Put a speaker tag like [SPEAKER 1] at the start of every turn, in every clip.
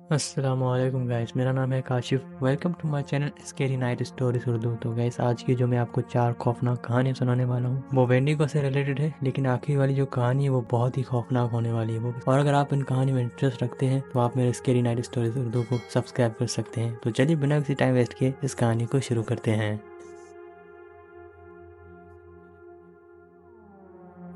[SPEAKER 1] अस्सलामुअलैकुम गाइस, मेरा नाम है Kashif. Welcome to my channel scary night stories Urdu. तो गाइस, आज की जो मैं आपको 4 खौफनाक कहानियां सुनाने वाला हूँ वो वेंडिगो से रिलेटेड है, लेकिन आखिरी वाली जो कहानी है वो बहुत ही खौफनाक होने वाली है वो। और अगर आप इन कहानी में इंटरेस्ट रखते हैं तो आप मेरे स्केरी नाइट स्टोरीज उर्दू को सब्सक्राइब कर सकते हैं। तो चलिए बिना किसी टाइम वेस्ट किए इस कहानी को शुरू करते हैं।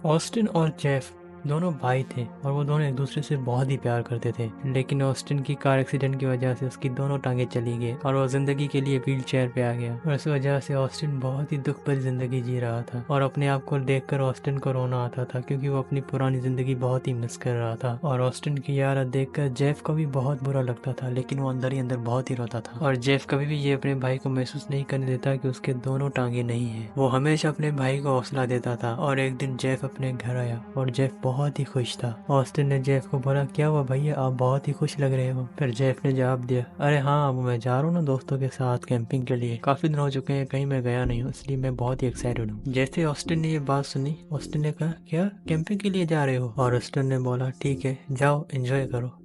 [SPEAKER 1] ऑस्टिन और जेफ दोनों भाई थे और वो दोनों एक दूसरे से बहुत ही प्यार करते थे, लेकिन ऑस्टिन की कार एक्सीडेंट की वजह से उसकी दोनों टांगें चली गई और वो जिंदगी के लिए व्हील चेयर पे आ गया। और इस वजह से ऑस्टिन बहुत ही दुख भरी जिंदगी जी रहा था और अपने आप को देखकर ऑस्टिन को रोना आता था, क्योंकि वो अपनी पुरानी जिंदगी बहुत ही मिस कर रहा था। और ऑस्टिन की ये हालत देखकर जेफ को भी बहुत बुरा लगता था, लेकिन वो अंदर ही अंदर बहुत ही रोता था। और जेफ कभी भी ये अपने भाई को महसूस नहीं करने देता कि उसके दोनों टांगे नहीं है। वो हमेशा अपने भाई को हौसला देता था। और एक दिन जेफ अपने घर आया और जेफ बहुत ही खुश था। ऑस्टिन ने जेफ को बोला, क्या हुआ भैया, आप बहुत ही खुश लग रहे हो। फिर जेफ ने जवाब दिया, अरे हाँ, अब मैं जा रहा हूँ ना दोस्तों के साथ कैंपिंग के लिए। काफी दिन हो चुके हैं कहीं मैं गया नहीं हूँ, इसलिए मैं बहुत ही एक्साइटेड हूँ। जैसे ऑस्टिन ने ये बात सुनी, ऑस्टिन ने कहा, क्या कैंपिंग के लिए जा रहे हो। और ऑस्टिन ने बोला, ठीक है जाओ एंजॉय करो।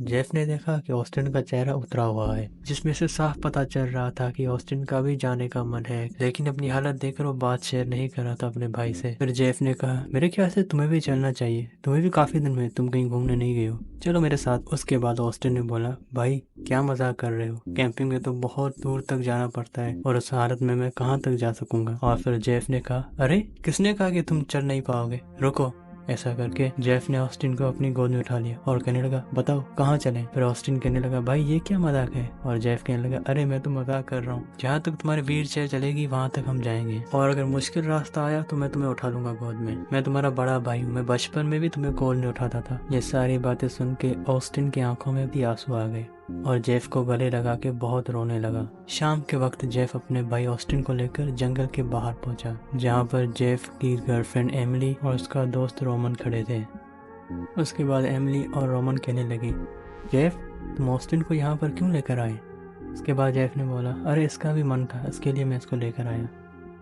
[SPEAKER 1] जेफ ने देखा कि ऑस्टिन का चेहरा उतरा हुआ है, जिसमें से साफ पता चल रहा था कि ऑस्टिन का भी जाने का मन है, लेकिन अपनी हालत देखकर वो बात शेयर नहीं कर रहा था अपने भाई से। फिर जेफ ने कहा, मेरे ख्याल से तुम्हें भी चलना चाहिए, तुम्हें भी काफी दिन में तुम कहीं घूमने नहीं गए हो, चलो मेरे साथ। उसके बाद ऑस्टिन ने बोला, भाई क्या मजाक कर रहे हो, कैंपिंग में तो बहुत दूर तक जाना पड़ता है और उस हालत में मैं कहाँ तक जा सकूंगा। और फिर जेफ ने कहा, अरे किसने कहा कि तुम चल नहीं पाओगे, रुको। ऐसा करके जेफ ने ऑस्टिन को अपनी गोद में उठा लिया और कहने लगा, बताओ कहाँ चलें। फिर ऑस्टिन कहने लगा, भाई ये क्या मजाक है। और जेफ कहने लगा, अरे मैं तो मजाक कर रहा हूँ, जहाँ तक तुम्हारी व्हील चेयर चलेगी वहां तक हम जाएंगे, और अगर मुश्किल रास्ता आया तो मैं तुम्हें उठा लूंगा गोद में। मैं तुम्हारा बड़ा भाई हूँ, मैं बचपन में भी तुम्हें गोद में उठाता था। ये सारी बातें सुन के ऑस्टिन की आंखों में भी आंसू आ गए और जेफ को गले लगा के बहुत रोने लगा। शाम के वक्त जेफ अपने भाई ऑस्टिन को लेकर जंगल के बाहर पहुंचा, जहां पर जेफ की गर्लफ्रेंड एमिली और उसका दोस्त रोमन खड़े थे। उसके बाद एमिली और रोमन कहने लगी, जेफ तुम ऑस्टिन को यहाँ पर क्यों लेकर आए। उसके बाद जेफ ने बोला, अरे इसका भी मन था, इसके लिए मैं इसको लेकर आया।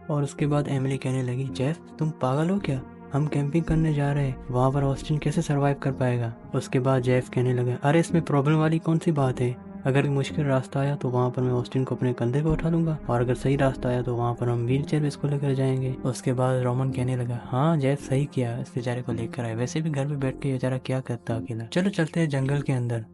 [SPEAKER 1] और उसके बाद एमिली कहने लगी, जेफ तुम पागल हो क्या, हम कैंपिंग करने जा रहे हैं, वहाँ पर ऑस्टिन कैसे सरवाइव कर पाएगा। उसके बाद जेफ कहने लगा, अरे इसमें प्रॉब्लम वाली कौन सी बात है, अगर मुश्किल रास्ता आया तो वहाँ पर मैं ऑस्टिन को अपने कंधे पे उठा लूंगा, और अगर सही रास्ता आया तो वहाँ पर हम व्हील चेयर पे इसको लेकर जाएंगे। उसके बाद रोमन कहने लगा, हाँ जेफ सही किया, इस बेचारे को लेकर आए, वैसे भी घर पे बैठ के बेचारा क्या करता अकेला, चलो चलते हैं जंगल के अंदर।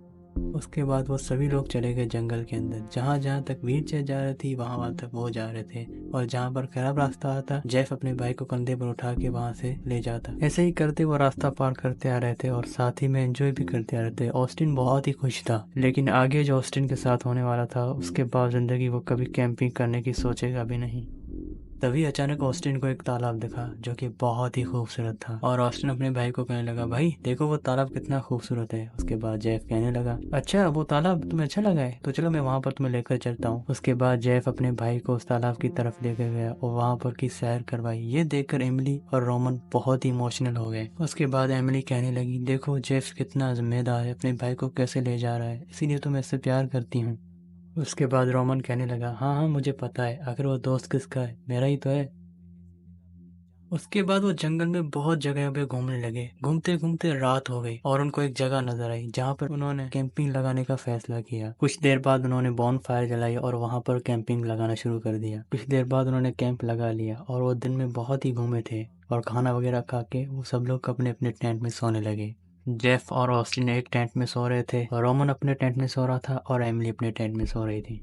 [SPEAKER 1] उसके बाद वो सभी लोग चले गए जंगल के अंदर। जहाँ जहाँ तक व्हील चेयर जा रही थी वहाँ वहाँ तक वो जा रहे थे, और जहाँ पर खराब रास्ता आता जेफ अपने भाई को कंधे पर उठा के वहाँ से ले जाता। ऐसे ही करते वो रास्ता पार करते आ रहे थे और साथ ही में एंजॉय भी करते आ रहे थे। ऑस्टिन बहुत ही खुश था, लेकिन आगे जो ऑस्टिन के साथ होने वाला था उसके बाद जिंदगी वो कभी कैंपिंग करने की सोचेगा भी नहीं। तभी अचानक ऑस्टिन को एक तालाब दिखा जो कि बहुत ही खूबसूरत था, और ऑस्टिन अपने भाई को कहने लगा, भाई देखो वो तालाब कितना खूबसूरत है। उसके बाद जेफ कहने लगा, अच्छा वो तालाब तुम्हें अच्छा लगा है, तो चलो मैं वहां पर तुम्हें लेकर चलता हूँ। उसके बाद जेफ अपने भाई को उस तालाब की तरफ लेकर गया और वहां पर की सैर करवाई। ये देखकर एमिली और रोमन बहुत ही इमोशनल हो गए। उसके बाद एमिली कहने लगी, देखो जेफ कितना जिम्मेदार है, अपने भाई को कैसे ले जा रहा है, इसीलिए तो मैं इससे प्यार करती हूँ। उसके बाद रोमन कहने लगा, हाँ हाँ मुझे पता है, आखिर वो दोस्त किसका है, मेरा ही तो है। उसके बाद वो जंगल में बहुत जगह पे घूमने लगे। घूमते घूमते रात हो गई और उनको एक जगह नजर आई जहाँ पर उन्होंने कैंपिंग लगाने का फैसला किया। कुछ देर बाद उन्होंने बॉन फायर जलाई और वहाँ पर कैंपिंग लगाना शुरू कर दिया। कुछ देर बाद उन्होंने कैंप लगा लिया और वो दिन में बहुत ही घूमे थे, और खाना वगैरह खा के वो सब लोग अपने अपने टेंट में सोने लगे। जेफ और ऑस्टिन एक टेंट में सो रहे थे, रोमन अपने टेंट में सो रहा था और एमिली अपने टेंट में सो रही थी।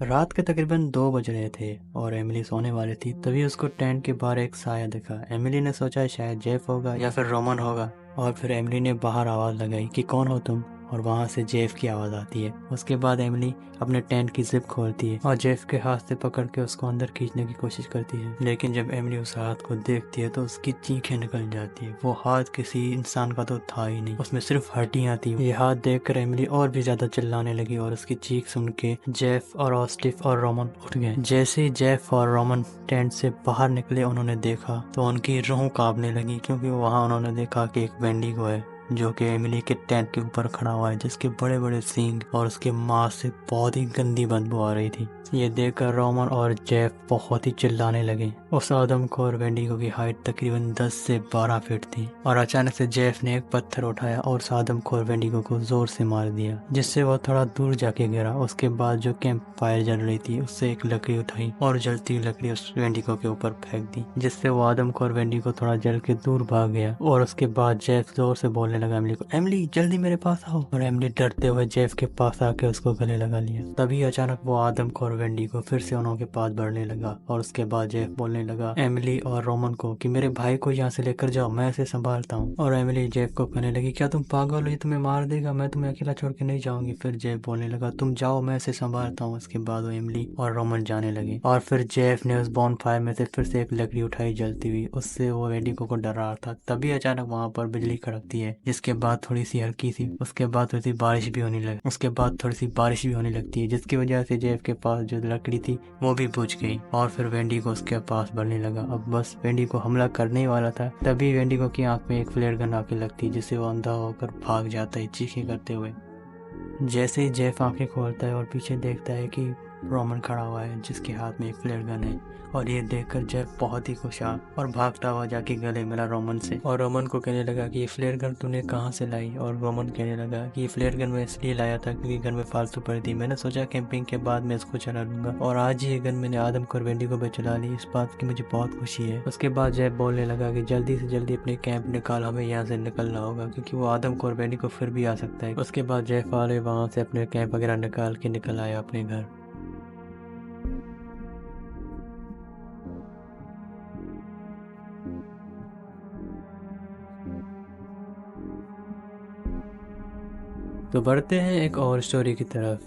[SPEAKER 1] रात के तकरीबन 2 बज रहे थे और एमिली सोने वाली थी। तभी उसको टेंट के बाहर एक साया दिखा। एमिली ने सोचा शायद जेफ होगा या फिर रोमन होगा, और फिर एमिली ने बाहर आवाज लगाई कि कौन हो तुम, और वहां से जेफ की आवाज आती है। उसके बाद एमिली अपने टेंट की जिप खोलती है और जेफ के हाथ से पकड़ के उसको अंदर खींचने की कोशिश करती है, लेकिन जब एमिली उस हाथ को देखती है तो उसकी चीखें निकल जाती है। वो हाथ किसी इंसान का तो था ही नहीं, उसमें सिर्फ हड्डियां थी। ये हाथ देखकर एमिली और भी ज्यादा चिल्लाने लगी और उसकी चीख सुन के जेफ और ऑस्टिफ और रोमन उठ गए। जैसे ही जेफ और रोमन टेंट से बाहर निकले उन्होंने देखा तो उनकी रूह कांपने लगी, क्योंकि वहां उन्होंने देखा कि एक वेंडिगो है जो कि एमिली के टेंट के ऊपर खड़ा हुआ है, जिसके बड़े बड़े सींग और उसके मांस से बहुत ही गंदी बदबू आ रही थी। ये देखकर रोमन और जेफ बहुत ही चिल्लाने लगे। उस आदमखोर वेंडिगो की हाइट तकरीबन 10 से 12 फीट थी और अचानक से जेफ ने एक पत्थर उठाया और उस आदमखोर वेंडिगो को जोर से मार दिया, जिससे वो थोड़ा दूर जाके गिरा। उसके बाद जो कैंप फायर जल रही थी उससे एक लकड़ी उठाई और जलती हुई लकड़ी उस वेंडिगो के ऊपर फेंक दी, जिससे वो आदमखोर वेंडिगो थोड़ा जल के दूर भाग गया। और उसके बाद जेफ जोर से बोलने लगा एमिली को, एमिली जल्दी मेरे पास आओ। और एमिली डरते हुए जेफ के पास आके उसको गले लगा लिया। तभी अचानक वो आदमखोर वेंडिगो फिर से उन्होंने के पास बढ़ने लगा और उसके बाद जेफ बोलने लगा एमिली और रोमन को कि मेरे भाई को यहाँ से लेकर जाओ, मैं इसे संभालता हूँ। और एमिली जेफ को कहने लगी, क्या तुम पागल हो, ये तुम्हें मार देगा, मैं तुम्हें अकेला छोड़ के नहीं जाऊंगी। फिर जेफ बोलने लगा, तुम जाओ, मैं इसे संभालता हूँ। उसके बाद वो एमिली और रोमन जाने लगे और फिर जेफ ने उस बॉन फायर में से फिर से एक लकड़ी उठाई जलती हुई, उससे वो वेंडिगो को डरा रहा था। तभी अचानक वहां पर बिजली कड़कती है, जिसके बाद थोड़ी सी हल्की सी उसके बाद थोड़ी सी बारिश भी होने लगी। उसके बाद थोड़ी सी बारिश भी होने लगती है, जिसकी वजह से जेफ के पास जो लकड़ी थी वो भी बुझ गई और फिर वेंडिगो उसके पास बढ़ने लगा। अब बस वेंडिगो हमला करने ही वाला था, तभी वेंडिगो की आंख में एक फ्लेयर गन आके लगती, जिससे वो अंधा होकर भाग जाता है चीखें करते हुए। जैसे ही जेफ आंखें खोलता है और पीछे देखता है कि रोमन खड़ा हुआ है जिसके हाथ में एक फ्लेयर गन है, और ये देखकर जेफ बहुत ही खुश हुआ और भागता हुआ जाके गले मिला रोमन से और रोमन को कहने लगा कि ये फ्लेयर गन तूने कहाँ से लाई। और रोमन कहने लगा कि ये फ्लेयर गन मैं इसलिए लाया था क्योंकि घर में फालतू पड़ी थी, मैंने सोचा कैंपिंग के बाद मैं इसको चला लूंगा और आज ही ये गन मैंने आदमखोर वेंडिगो पे चला ली, इस बात की मुझे बहुत खुशी है। उसके बाद जेफ बोलने लगा कि जल्दी से जल्दी अपने कैंप निकाल, हमें यहाँ से निकलना होगा क्योंकि वो आदमखोर वेंडिगो फिर भी आ सकता है। उसके बाद जेफ वाले वहाँ से अपने कैंप वगैरह निकाल के निकल आया अपने घर। तो बढ़ते हैं एक और स्टोरी की तरफ।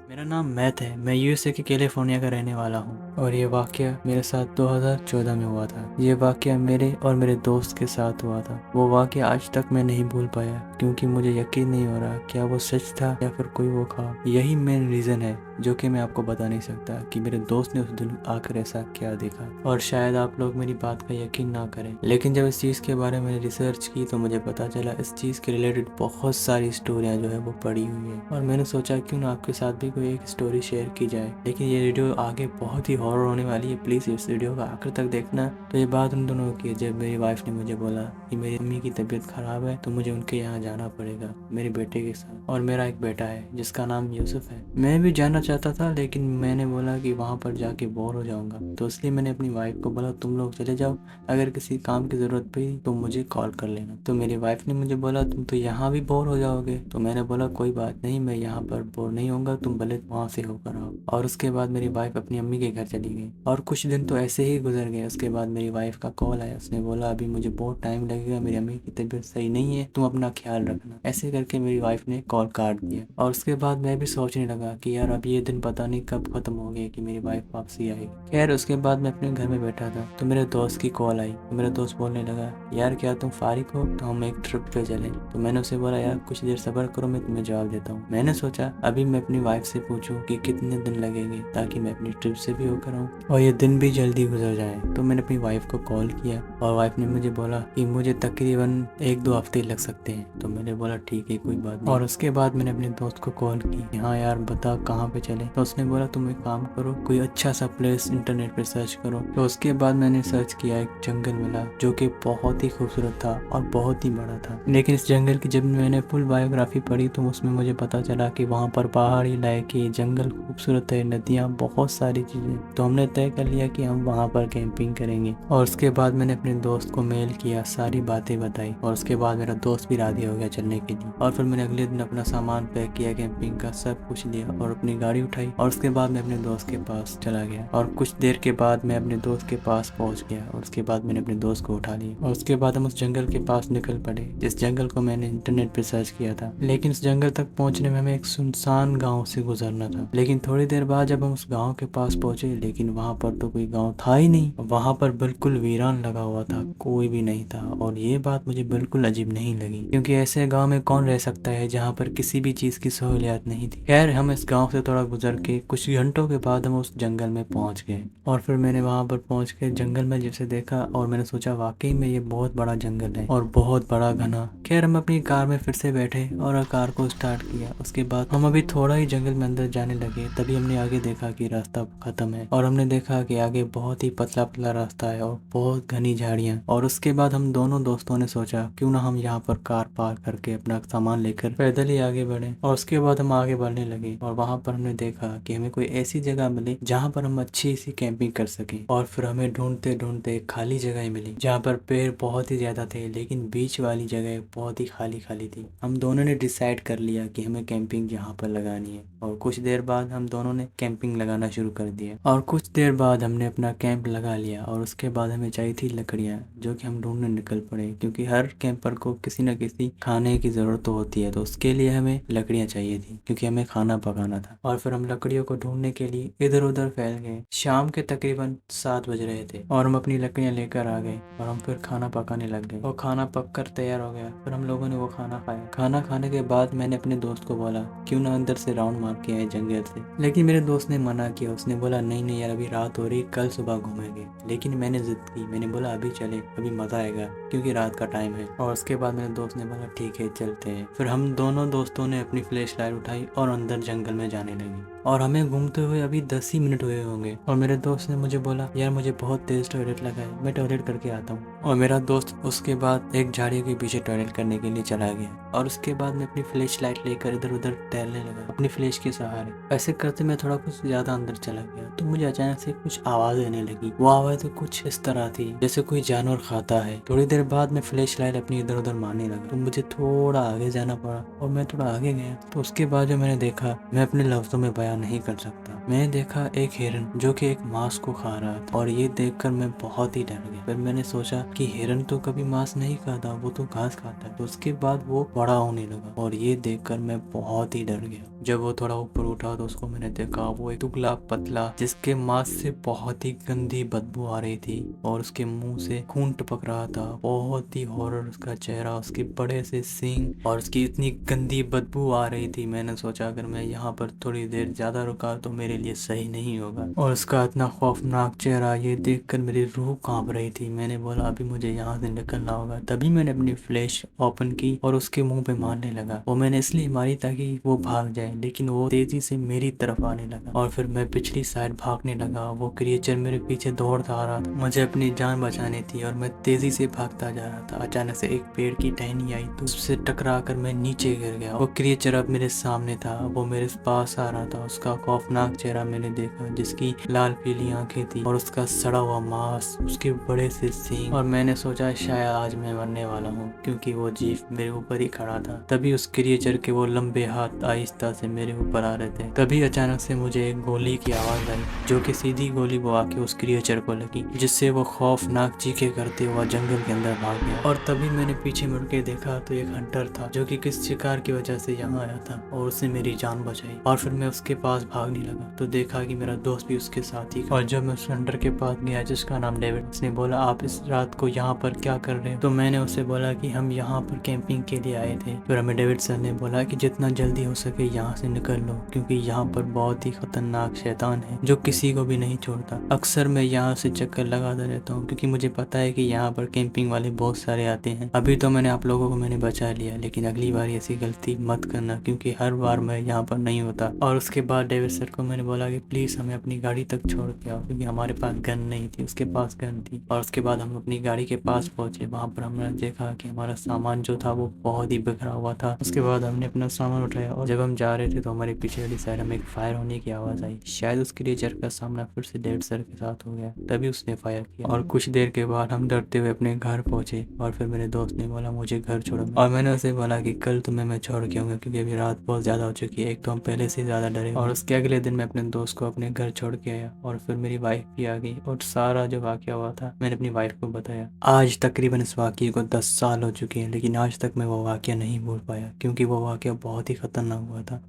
[SPEAKER 1] मेरा नाम मैथ है, मैं यूएसए के कैलिफोर्निया का रहने वाला हूँ और ये वाक़या मेरे साथ 2014 में हुआ था। ये वाक़या मेरे और मेरे दोस्त के साथ हुआ था। वो वाक़या आज तक मैं नहीं भूल पाया क्योंकि मुझे यकीन नहीं हो रहा क्या वो सच था या फिर कोई वो ख्वाब। यही मेन रीज़न है जो कि मैं आपको बता नहीं सकता कि मेरे दोस्त ने उस दिन आकर ऐसा क्या देखा। और शायद आप लोग मेरी बात का यकीन ना करें, लेकिन जब इस चीज़ के बारे में रिसर्च की तो मुझे पता चला इस चीज़ के रिलेटेड बहुत सारी स्टोरियाँ जो है वो पड़ी हुई है और मैंने सोचा क्यों ना आपके साथ भी कोई एक स्टोरी शेयर की जाए। लेकिन ये वीडियो आगे बहुत ही हॉरर होने वाली है, प्लीज़ इस वीडियो का आखिर तक देखना। तो ये बात उन दोनों की है जब मेरी वाइफ ने मुझे बोला कि मेरी मम्मी की तबीयत खराब है तो मुझे उनके यहाँ जाना पड़ेगा मेरे बेटे के साथ। और मेरा एक बेटा है जिसका नाम यूसुफ है। मैं भी जाना चाहता था लेकिन मैंने बोला कि वहाँ पर जाके बोर हो जाऊंगा, तो इसलिए मैंने अपनी वाइफ को बोला तुम लोग चले जाओ, अगर किसी काम की ज़रूरत पड़ी तो मुझे कॉल कर लेना। तो मेरी वाइफ ने मुझे बोला तुम तो यहाँ भी बोर हो जाओगे, तो मैंने बोला कोई बात नहीं, मैं यहाँ पर बोर नहीं होऊंगा, तुम भले वहाँ से होकर आओ। और उसके बाद मेरी वाइफ अपनी अम्मी के घर चली गई और कुछ दिन तो ऐसे ही गुजर गए। उसके बाद मेरी वाइफ का कॉल आया, उसने बोला अभी मुझे बहुत टाइम लगेगा, मेरी अम्मी की तबीयत सही नहीं है, तुम अपना ख्याल रखना। ऐसे करके मेरी वाइफ ने कॉल काट दिया और उसके बाद मैं भी सोचने लगा कि यार अब ये दिन पता नहीं कब खत्म हो गया कि मेरी वाइफ वापसी आएगी। खैर उसके बाद मैं अपने घर में बैठा था तो मेरे दोस्त की कॉल आई। तो मेरा दोस्त बोलने लगा यार क्या तुम फारिग हो, तो हम एक ट्रिप पे चले। तो मैंने उसे बोला यार कुछ देर सब्र करो, मैं तुम्हें जवाब देता हूँ। मैंने सोचा अभी मैं अपनी वाइफ से पूछूं कि कितने दिन लगेंगे ताकि मैं अपनी ट्रिप से भी होकर आऊँ और ये दिन भी जल्दी गुजर जाए। तो मैंने अपनी वाइफ को कॉल किया और वाइफ ने मुझे बोला कि मुझे तकरीबन 1-2 हफ्ते लग सकते हैं। तो मैंने बोला ठीक है कोई बात नहीं। और उसके बाद मैंने अपने दोस्त को कॉल की, हाँ यार बता कहाँ पे चले। तो उसने बोला तुम एक काम करो, कोई अच्छा सा प्लेस इंटरनेट पे सर्च करो। तो उसके बाद मैंने सर्च किया, एक जंगल मिला जो कि बहुत ही खूबसूरत था और बहुत ही बड़ा था। लेकिन इस जंगल की जब मैंने फुल बायोग्राफी पढ़ी तो उसमें मुझे पता चला कि वहाँ पर पहाड़ी इलाके, जंगल खूबसूरत है, नदियाँ, बहुत सारी चीज़ें। तो हमने तय कर लिया कि हम वहाँ पर कैंपिंग करेंगे। और उसके बाद मैंने अपने दोस्त को मेल किया, सारी बातें बताई और उसके बाद मेरा दोस्त भी राजी हो गया चलने के लिए। और फिर मैंने अगले दिन अपना सामान पैक किया, कैंपिंग का सब कुछ लिया और अपनी गाड़ी उठाई और उसके बाद मैं अपने दोस्त के पास चला गया। और कुछ देर के बाद मैं अपने दोस्त के पास पहुंच गया और उसके बाद मैंने अपने दोस्त को उठा लिया और उसके बाद हम उस जंगल के पास निकल पड़े जिस जंगल को मैंने इंटरनेट पे सर्च किया था। लेकिन उस जंगल तक पहुंचने में हमें एक सुनसान गाँव से गुजरना था। लेकिन थोड़ी देर बाद जब हम उस गाँव के पास पहुंचे, लेकिन वहाँ पर तो कोई गाँव था ही नहीं। वहाँ पर बिल्कुल वीरान लगा हुआ था, कोई भी नहीं था। और ये बात मुझे बिल्कुल अजीब नहीं लगी क्योंकि ऐसे गाँव में कौन रह सकता है जहाँ पर किसी भी चीज़ की सहूलियत नहीं थी। खैर हम इस गाँव से थोड़ा थोड़ा गुजर के कुछ घंटों के बाद हम उस जंगल में पहुंच गए। और फिर मैंने वहां पर पहुंच के जंगल में जैसे देखा और मैंने सोचा वाकई में ये बहुत बड़ा जंगल है और बहुत बड़ा घना। खैर हम अपनी कार में फिर से बैठे और कार को स्टार्ट किया। उसके बाद हम अभी थोड़ा ही जंगल में अंदर जाने लगे, तभी हमने आगे देखा कि रास्ता खत्म है और हमने देखा कि आगे बहुत ही पतला पतला रास्ता है और बहुत घनी झाड़ियां। और उसके बाद हम दोनों दोस्तों ने सोचा क्यों ना हम यहाँ पर कार पार्क करके अपना सामान लेकर पैदल ही आगे बढ़े। और उसके बाद हम आगे बढ़ने लगे और वहां पर हमने देखा कि हमें कोई ऐसी जगह मिली जहाँ पर हम अच्छी सी कैंपिंग कर सके। और फिर हमें ढूंढते ढूंढते एक खाली जगह मिली जहाँ पर पेड़ बहुत ही ज्यादा थे, लेकिन बीच वाली जगह बहुत ही खाली खाली थी। हम दोनों ने डिसाइड कर लिया कि हमें कैंपिंग यहाँ पर लगानी है और कुछ देर बाद हम दोनों ने कैंपिंग लगाना शुरू कर दिया। और कुछ देर बाद हमने अपना कैंप लगा लिया और उसके बाद हमें चाहिए थी लकड़ियाँ, जो कि हम ढूंढने निकल पड़े क्योंकि हर कैंपर को किसी न किसी खाने की जरूरत तो होती है, तो उसके लिए हमें लकड़ियाँ चाहिए थी क्योंकि हमें खाना पकाना था। और फिर हम लकड़ियों को ढूंढने के लिए इधर उधर फैल गए। शाम के तकरीबन 7 बज रहे थे और हम अपनी लकड़ियाँ लेकर आ गए और हम फिर खाना पकाने लग गए और खाना पक कर तैयार हो गया। फिर हम लोगों ने वो खाना खाया। खाना खाने के बाद मैंने अपने दोस्त को बोला क्यों ना अंदर से राउंड मार के आए जंगल से, लेकिन मेरे दोस्त ने मना किया। उसने बोला नहीं नहीं यार, अभी रात हो रही, कल सुबह घूमेंगे। लेकिन मैंने जिद की, मैंने बोला अभी चले, अभी मजा आएगा क्योंकि रात का टाइम है। और उसके बाद मेरे दोस्त ने बोला ठीक है चलते हैं। फिर हम दोनों दोस्तों ने अपनी फ्लैश लाइट उठाई और अंदर जंगल में जाने लगी। और हमें घूमते हुए अभी 10 ही मिनट हुए होंगे और मेरे दोस्त ने मुझे बोला यार मुझे बहुत तेज टॉयलेट लगा है, मैं टॉयलेट करके आता हूँ। और मेरा दोस्त उसके बाद एक झाड़ी के पीछे टॉयलेट करने के लिए चला गया। और उसके बाद मैं अपनी फ्लैश लाइट लेकर इधर उधर टहलने लगा अपनी फ्लैश के सहारे। ऐसे करते मैं थोड़ा कुछ ज्यादा अंदर चला गया तो मुझे अचानक से कुछ आवाज आने लगी। वो आवाज तो कुछ इस तरह थी जैसे कोई जानवर खाता है। थोड़ी देर बाद मैं फ्लैश लाइट अपनी इधर उधर मारने लगा तो मुझे थोड़ा आगे जाना पड़ा और मैं थोड़ा आगे गया तो उसके बाद जो मैंने देखा मैं अपने लफ्जों में बयान नहीं कर सकता। मैंने देखा एक हिरन जो कि एक मांस को खा रहा था और ये देखकर मैं बहुत ही डर गया। फिर मैंने सोचा कि हिरन तो कभी मांस नहीं खाता, वो तो घास खाता है। तो उसके बाद वो बड़ा होने लगा और ये देखकर मैं बहुत ही डर गया। जब वो थोड़ा ऊपर उठा तो उसको मैंने देखा वो एक दुबला पतला जिसके मांस से बहुत ही गंदी बदबू आ रही थी और उसके मुंह से खून टपक रहा था। बहुत ही हॉरर उसका चेहरा, उसके बड़े से सींग और उसकी इतनी गंदी बदबू आ रही थी। मैंने सोचा अगर मैं यहाँ पर थोड़ी देर ज्यादा रुका तो मेरे लिए सही नहीं होगा। और उसका इतना खौफनाक चेहरा ये देखकर मेरी रूह कांप रही थी। मैंने बोला अभी मुझे यहाँ से निकलना होगा। तभी मैंने अपनी फ्लैश ओपन की और उसके मुंह पे मारने लगा। वो मैंने इसलिए मारी ताकि वो भाग जाए, लेकिन वो तेजी से मेरी तरफ आने लगा और फिर मैं पिछली साइड भागने लगा। वो क्रिएचर मेरे पीछे दौड़ता आ रहा था। मुझे अपनी जान बचानी थी और मैं तेजी से भागता जा रहा था। अचानक से एक पेड़ की टहनी आई तो उससे टकरा कर मैं नीचे गिर गया। वो क्रिएचर अब मेरे सामने था, वो मेरे पास आ रहा था। उसका खौफनाक चेहरा मैंने देखा जिसकी लाल पीली आंखें थी और उसका सड़ा हुआ मांस, उसके बड़े से सींग। और मैंने सोचा शायद आज मैं मरने वाला हूँ क्योंकि वो जीव मेरे ऊपर ही खड़ा था। तभी उस क्रिएचर के वो लंबे हाथ आहिस्ता से मेरे ऊपर आ रहे थे। तभी अचानक से मुझे एक गोली की आवाज आई जो कि सीधी गोली वो आके उस क्रिएचर को लगी, जिससे वो खौफनाक चीखे करते हुआ जंगल के अंदर भाग गया। और तभी मैंने पीछे मुड़ के देखा तो एक हंटर था जो कि किस शिकार की वजह से यहाँ आया था और उसने मेरी जान बचाई। और फिर मैं उसके पास भागने लगा तो देखा कि मेरा दोस्त भी उसके साथ ही। और जब मैं उस हंटर के पास गया जिसका नाम डेविड, उसने बोला आप इस रात को यहाँ पर क्या कर रहे हो? तो मैंने उससे बोला कि हम यहाँ पर कैंपिंग के लिए आए थे। फिर हमें डेविड सर ने बोला कि जितना जल्दी हो सके यहाँ से निकल लो क्योंकि यहाँ पर बहुत ही खतरनाक शैतान है जो किसी को भी नहीं छोड़ता। अक्सर मैं यहाँ से चक्कर लगाता रहता हूँ क्योंकि मुझे पता है कि यहाँ पर कैंपिंग वाले बहुत सारे आते हैं। अभी तो मैंने आप लोगों को मैंने बचा लिया, लेकिन अगली बार ऐसी गलती मत करना क्योंकि हर बार मैं यहाँ पर नहीं होता। और उसके बाद डेविड सर को मैंने बोला कि प्लीज हमें अपनी गाड़ी तक छोड़ के आओ क्योंकि हमारे पास गन नहीं थी, उसके पास गन थी। और उसके बाद हम अपनी गाड़ी के पास पहुंचे। वहां पर हमने देखा कि हमारा सामान जो था वो बहुत ही बिखरा हुआ था। उसके बाद हमने अपना सामान उठाया और जब हम जा रहे थे तो हमारे पीछे वाली साइड हमें एक फायर होने की आवाज आई। शायद उस क्रिएचर का सामना फिर से डेविड सर के साथ हो गया, तभी उसने फायर किया। और कुछ देर के बाद हम डरते हुए अपने घर पहुंचे और फिर मेरे दोस्त ने बोला मुझे घर छोड़ो। और मैंने उसे बोला कि कल तुम्हें मैं छोड़ के आऊंगा क्योंकि अभी रात बहुत ज्यादा हो चुकी है, एक तो हम पहले से ज्यादा डरे। और उसके अगले दिन मैं अपने दोस्त को अपने घर छोड़ के आया और फिर मेरी वाइफ भी आ गई और सारा जो वाकया हुआ था मैंने अपनी वाइफ को बताया। आज तकरीबन इस वाकये को 10 साल हो चुके हैं, लेकिन आज तक मैं वो वाकया नहीं भूल पाया क्योंकि वो वाकया बहुत ही खतरनाक हुआ था।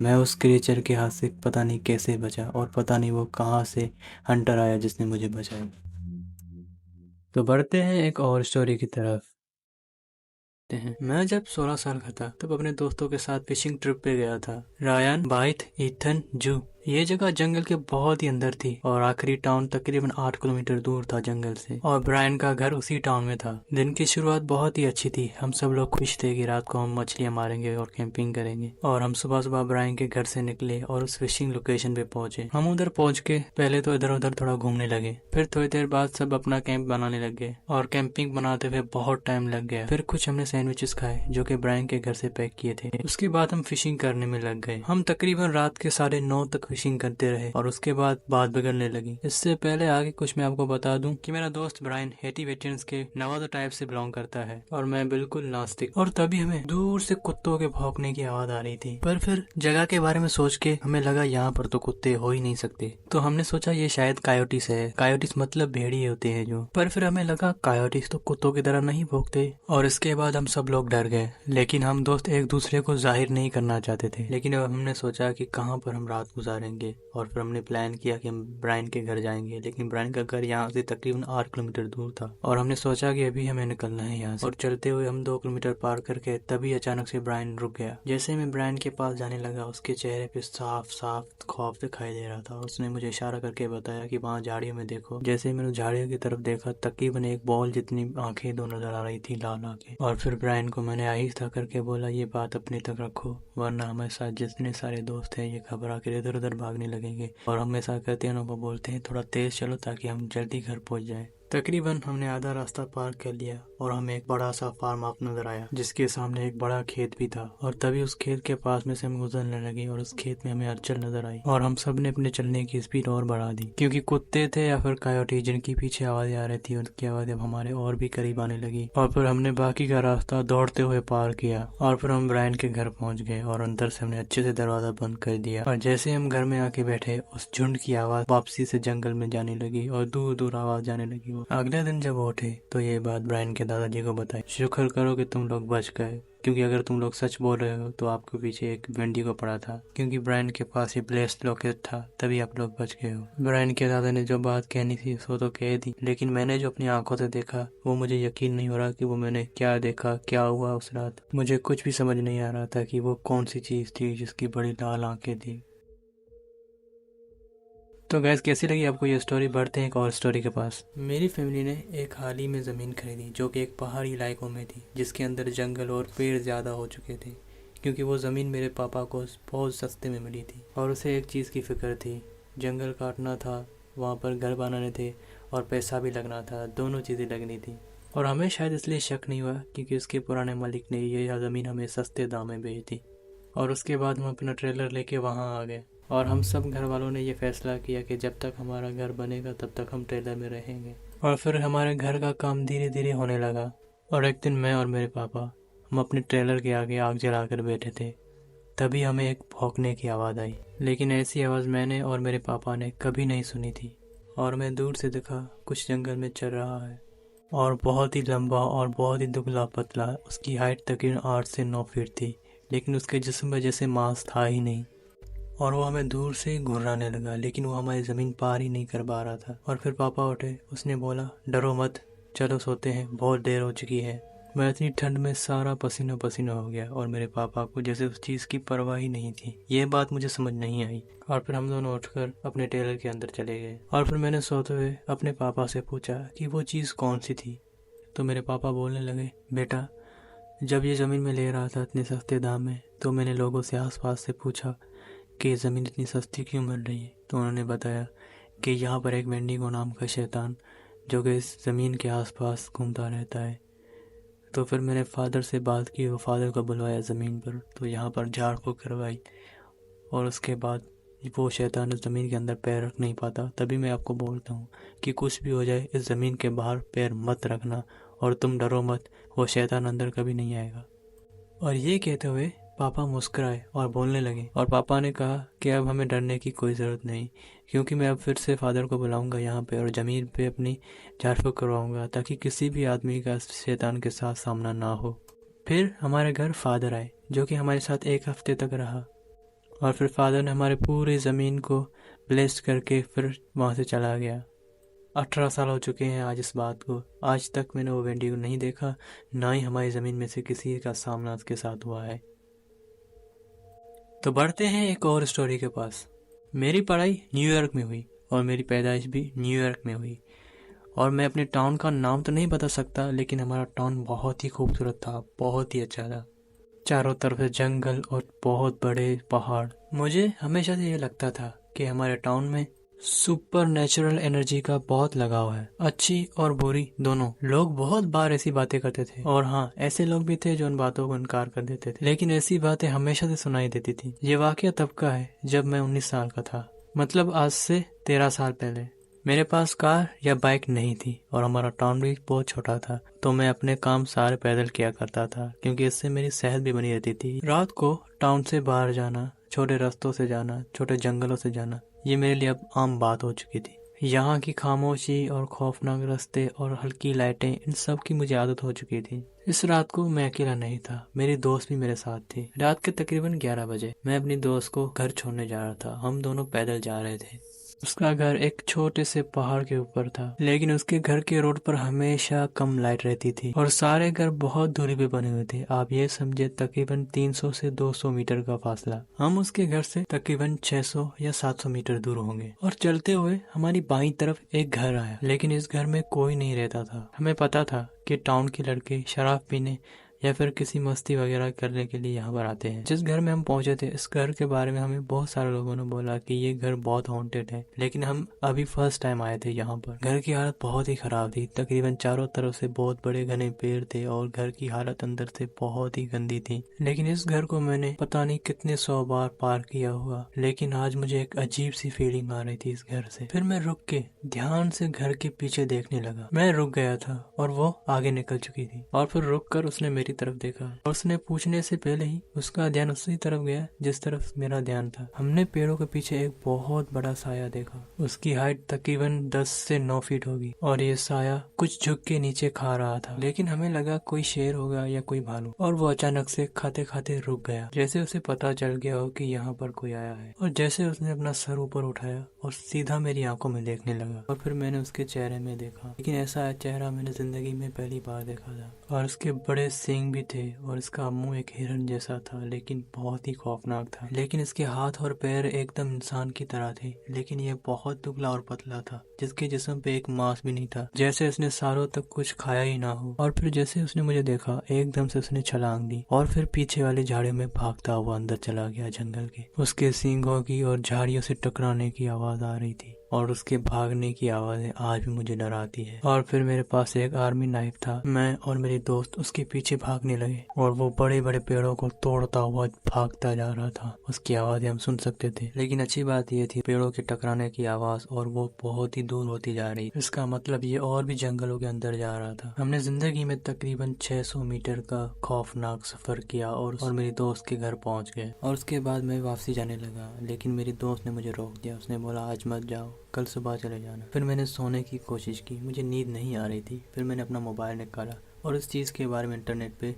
[SPEAKER 1] मैं उस क्रिएचर के हाथ से पता नहीं कैसे बचा और पता नहीं वो कहाँ से हंटर आया जिसने मुझे बचाया। तो बढ़ते हैं एक और स्टोरी की तरफ। देखते हैं। मैं जब 16 साल का था तब अपने दोस्तों के साथ फिशिंग ट्रिप पे गया था। रायन, बाइथ, ईथन, जू। ये जगह जंगल के बहुत ही अंदर थी और आखिरी टाउन तकरीबन 8 किलोमीटर दूर था जंगल से, और ब्रायन का घर उसी टाउन में था। दिन की शुरुआत बहुत ही अच्छी थी। हम सब लोग खुश थे कि रात को हम मछलियां मारेंगे और कैंपिंग करेंगे। और हम सुबह सुबह ब्रायन के घर से निकले और उस फिशिंग लोकेशन पे पहुंचे। हम उधर पहुंच के पहले तो इधर उधर थोड़ा घूमने लगे, फिर थोड़ी देर बाद सब अपना कैंप बनाने लग गए और कैंपिंग बनाते हुए बहुत टाइम लग गया। फिर कुछ हमने सैंडविचेस खाए जो कि ब्रायन के घर से पैक किए थे। उसके बाद हम फिशिंग करने में लग गए। हम तकरीबन रात के 9:30 तक फिशिंग करते रहे और उसके बाद बात बिगड़ने लगी। इससे पहले आगे कुछ मैं आपको बता दूं कि मेरा दोस्त ब्रायन हैती वेटियंस के नवादा टाइप से बिलोंग करता है और मैं बिल्कुल नास्तिक। और तभी हमें दूर से कुत्तों के भौंकने की आवाज आ रही थी, पर फिर जगह के बारे में सोच के हमें लगा यहाँ पर तो कुत्ते हो ही नहीं सकते, तो हमने सोचा ये शायद कायोटिस है। कायोटिस मतलब भेड़िए होते हैं जो। पर फिर हमें लगा कायोटिस तो कुत्तों की तरह नहीं भौंकते, और इसके बाद हम सब लोग डर गए। लेकिन हम दोस्त एक दूसरे को जाहिर नहीं करना चाहते थे। लेकिन अब हमने सोचा कि कहाँ पर हम रात गुजारेंगे, और फिर हमने प्लान किया कि हम ब्रायन के घर जाएंगे। लेकिन ब्रायन का घर यहाँ से तकरीबन 8 किलोमीटर दूर था और हमने सोचा कि अभी हमें निकलना है यहाँ से। और चलते हुए हम 2 किलोमीटर पार करके तभी अचानक से ब्रायन रुक गया। जैसे मैं ब्रायन के पास जाने लगा, उसके चेहरे पे साफ साफ खौफ दिखाई दे रहा था। उसने मुझे इशारा करके बताया कि वहाँ झाड़ियों में देखो। जैसे ही मैंने झाड़ियों की तरफ देखा, तकरीबन एक बॉल जितनी आंखें दो नजर आ रही थी, लाल आंखें। और फिर ब्रायन को मैंने आहिस्ता करके बोला, ये बात अपने तक रखो, वरना हमारे साथ जितने सारे दोस्त हैं ये घबरा कर इधर उधर भागने लगेंगे। और हमेशा कहते हैं ना, वो बोलते हैं थोड़ा तेज चलो ताकि हम जल्दी घर पहुंच जाए। तकरीबन हमने आधा रास्ता पार कर लिया और हमें एक बड़ा सा फार्म हाउस नजर आया जिसके सामने एक बड़ा खेत भी था। और तभी उस खेत के पास में से हम गुजरने लगे और उस खेत में हमें हलचल नजर आई और हम सब ने अपने चलने की स्पीड और बढ़ा दी, क्योंकि कुत्ते थे या फिर कायोटी जिनकी पीछे आवाजें आ रही थी, उनकी आवाजें हमारे और भी करीब आने लगी। और फिर हमने बाकी का रास्ता दौड़ते हुए पार किया और फिर हम ब्रायन के घर पहुंच गए और अंदर से हमने अच्छे से दरवाजा बंद कर दिया। और जैसे हम घर में आके बैठे, उस झुंड की आवाज वापसी से जंगल में जाने लगी और दूर दूर आवाज जाने लगी। अगले दिन जब उठे तो ये बात ब्रायन के दादाजी को बताई। शुक्र करो कि तुम लोग बच गए, क्योंकि अगर तुम लोग सच बोल रहे हो तो आपके पीछे एक वेंडी को पड़ा था, क्योंकि ब्रायन के पास ये ब्लेस्ड लॉकेट था, तभी आप लोग बच गए हो। ब्रायन के दादा ने जो बात कहनी थी सो तो कह दी, लेकिन मैंने जो अपनी आंखों से देखा वो मुझे यकीन नहीं हो रहा कि वो मैंने क्या देखा, क्या हुआ उस रात। मुझे कुछ भी समझ नहीं आ रहा था कि वो कौन सी चीज थी जिसकी बड़ी लाल आंखें थी। तो गैस, कैसी लगी आपको ये स्टोरी? बढ़ते हैं एक और स्टोरी के पास। मेरी फैमिली ने एक हाल ही में ज़मीन खरीदी जो कि एक पहाड़ी इलाकों में थी, जिसके अंदर जंगल और पेड़ ज़्यादा हो चुके थे, क्योंकि वो ज़मीन मेरे पापा को बहुत सस्ते में मिली थी और उसे एक चीज़ की फ़िक्र थी, जंगल काटना था, वहाँ पर घर बनाने थे और पैसा भी लगना था, दोनों चीज़ें लगनी थी। और हमें शायद इसलिए शक नहीं हुआ क्योंकि उसके पुराने मालिक ने ये ज़मीन हमें सस्ते दाम में बेच दी। और उसके बाद हम अपना ट्रेलर लेके वहाँ आ गए और हम सब घर वालों ने ये फैसला किया कि जब तक हमारा घर बनेगा तब तक हम ट्रेलर में रहेंगे। और फिर हमारे घर का काम धीरे धीरे होने लगा और एक दिन मैं और मेरे पापा हम अपने ट्रेलर के आगे आग जलाकर बैठे थे। तभी हमें एक भौंकने की आवाज़ आई, लेकिन ऐसी आवाज़ मैंने और मेरे पापा ने कभी नहीं सुनी थी। और मैं दूर से देखा कुछ जंगल में चल रहा है और बहुत ही लंबा और बहुत ही दुबला पतला। उसकी हाइट तकरीबन 8 से 9 फीट थी, लेकिन उसके जिस्म में जैसे मांस था ही नहीं। और वो हमें दूर से ही घुर्राने लगा, लेकिन वो हमारी ज़मीन पार ही नहीं कर पा रहा था। और फिर पापा उठे, उसने बोला, डरो मत, चलो सोते हैं, बहुत देर हो चुकी है। मैं इतनी ठंड में सारा पसीना पसीना हो गया और मेरे पापा को जैसे उस चीज़ की परवाह ही नहीं थी। ये बात मुझे समझ नहीं आई। और फिर हम दोनों उठकर अपने टेलर के अंदर चले गए और फिर मैंने सोते हुए अपने पापा से पूछा कि वो चीज़ कौन सी थी। तो मेरे पापा बोलने लगे, बेटा, जब ये ज़मीन में ले रहा था इतने सस्ते दाम में, तो मैंने लोगों से आसपास से पूछा कि ज़मीन इतनी सस्ती क्यों मिल रही है। तो उन्होंने बताया कि यहाँ पर एक वेंडिगो नाम का शैतान जो कि इस ज़मीन के आसपास घूमता रहता है। तो फिर मैंने फादर से बात की, वो फादर को बुलवाया ज़मीन पर, तो यहाँ पर झाड़ फूक करवाई और उसके बाद वो शैतान इस ज़मीन के अंदर पैर रख नहीं पाता। तभी मैं आपको बोलता हूँ कि कुछ भी हो जाए, इस ज़मीन के बाहर पैर मत रखना और तुम डरो मत, वो शैतान अंदर कभी नहीं आएगा। और ये कहते हुए पापा मुस्कुराए और बोलने लगे और पापा ने कहा कि अब हमें डरने की कोई ज़रूरत नहीं, क्योंकि मैं अब फिर से फादर को बुलाऊंगा यहाँ पे और ज़मीन पे अपनी झाड़ फूक करवाऊंगा ताकि किसी भी आदमी का शैतान के साथ सामना ना हो। फिर हमारे घर फादर आए जो कि हमारे साथ 1 हफ्ते तक रहा और फिर फादर ने हमारे पूरी ज़मीन को ब्लेस्ड करके फिर वहाँ से चला गया। 18 साल हो चुके हैं आज इस बात को। आज तक मैंने वो वेंडिगो नहीं देखा, ना ही हमारी ज़मीन में से किसी का सामना उसके साथ हुआ है। तो बढ़ते हैं एक और स्टोरी के पास। मेरी पढ़ाई न्यूयॉर्क में हुई और मेरी पैदाइश भी न्यूयॉर्क में हुई। और मैं अपने टाउन का नाम तो नहीं बता सकता, लेकिन हमारा टाउन बहुत ही खूबसूरत था, बहुत ही अच्छा था। चारों तरफ से जंगल और बहुत बड़े पहाड़। मुझे हमेशा से ये लगता था कि हमारे टाउन में सुपर नेचुरल एनर्जी का बहुत लगाव है, अच्छी और बुरी दोनों। लोग बहुत बार ऐसी बातें करते थे, और हाँ, ऐसे लोग भी थे जो उन बातों को इनकार कर देते थे, लेकिन ऐसी बातें हमेशा से सुनाई देती थी। ये वाकया तब का है जब मैं 19 साल का था, मतलब आज से 13 साल पहले। मेरे पास कार या बाइक नहीं थी और हमारा टाउन भी बहुत छोटा था, तो मैं अपने काम सारे पैदल किया करता था, क्योंकि इससे मेरी सेहत भी बनी रहती थी। रात को टाउन से बाहर जाना, छोटे रास्तों से जाना, छोटे जंगलों से जाना, ये मेरे लिए अब आम बात हो चुकी थी। यहाँ की खामोशी और खौफनाक रास्ते और हल्की लाइटें, इन सब की मुझे आदत हो चुकी थी। इस रात को मैं अकेला नहीं था, मेरी दोस्त भी मेरे साथ थी। रात के तकरीबन 11 बजे मैं अपनी दोस्त को घर छोड़ने जा रहा था। हम दोनों पैदल जा रहे थे। उसका घर एक छोटे से पहाड़ के ऊपर था, लेकिन उसके घर के रोड पर हमेशा कम लाइट रहती थी और सारे घर बहुत दूरी पे बने हुए थे। आप ये समझे तकरीबन 300 से 200 मीटर का फासला। हम उसके घर से तकरीबन 600 या 700 मीटर दूर होंगे। और चलते हुए हमारी बाईं तरफ एक घर आया, लेकिन इस घर में कोई नहीं रहता था। हमें पता था कि टाउन के लड़के शराब पीने या फिर किसी मस्ती वगैरह करने के लिए यहाँ पर आते हैं। जिस घर में हम पहुंचे थे, इस घर के बारे में हमें बहुत सारे लोगों ने बोला कि ये घर बहुत हॉन्टेड है, लेकिन हम अभी फर्स्ट टाइम आए थे यहाँ पर। घर की हालत बहुत ही खराब थी। तकरीबन चारों तरफ से बहुत बड़े घने पेड़ थे और घर की हालत अंदर से बहुत ही गंदी थी। लेकिन इस घर को मैंने पता नहीं कितने 100 बार पार किया हुआ, लेकिन आज मुझे एक अजीब सी फीलिंग आ रही थी इस घर से। फिर मैं रुक के ध्यान से घर के पीछे देखने लगा। मैं रुक गया था और वो आगे निकल चुकी थी, और फिर रुक कर उसने मेरी तरफ देखा और उसने पूछने से पहले ही उसका ध्यान उसी तरफ गया जिस तरफ मेरा ध्यान था। हमने पेड़ों के पीछे एक बहुत बड़ा साया देखा। उसकी हाइट तकरीबन 10 से 9 फीट होगी और ये साया कुछ झुक के नीचे खा रहा था, लेकिन हमें लगा कोई शेर होगा या कोई भालू। और वो अचानक से खाते खाते रुक गया, जैसे उसे पता चल गया हो कि यहाँ पर कोई आया है। और जैसे उसने अपना सर ऊपर उठाया और सीधा मेरी आंखों में देखने लगा, और फिर मैंने उसके चेहरे में देखा, लेकिन ऐसा चेहरा मैंने जिंदगी में पहली बार देखा था। और उसके बड़े सींग भी थे और इसका मुंह एक हिरन जैसा था, लेकिन बहुत ही खौफनाक था। लेकिन इसके हाथ और पैर एकदम इंसान की तरह थे, लेकिन ये बहुत दुबला और पतला था, जिसके जिस्म पे एक मांस भी नहीं था, जैसे उसने सालों तक कुछ खाया ही ना हो। और फिर जैसे उसने मुझे देखा, एकदम से उसने छलांग दी और फिर पीछे वाले झाड़ियों में भागता हुआ अंदर चला गया जंगल के। उसके सींगों की और झाड़ियों से टकराने की आवाज आ रही थी और उसके भागने की आवाजें आज भी मुझे डराती है। और फिर मेरे पास एक आर्मी नाइफ था। मैं और मेरी दोस्त उसके पीछे भागने लगे और वो बड़े बड़े पेड़ों को तोड़ता हुआ भागता जा रहा था। उसकी आवाजें हम सुन सकते थे, लेकिन अच्छी बात ये थी पेड़ों के टकराने की आवाज, और वो बहुत ही दूर होती जा रही। इसका मतलब ये और भी जंगलों के अंदर जा रहा था। हमने जिंदगी में तकरीबन 600 मीटर का खौफनाक सफर किया और मेरी दोस्त के घर पहुंच गए। और उसके बाद मैं वापसी जाने लगा, लेकिन मेरी दोस्त ने मुझे रोक दिया। उसने बोला आज मत जाओ, कल सुबह चले जाना। फिर मैंने सोने की कोशिश की, मुझे नींद नहीं आ रही थी। फिर मैंने अपना मोबाइल निकाला और इस चीज़ के बारे में इंटरनेट पे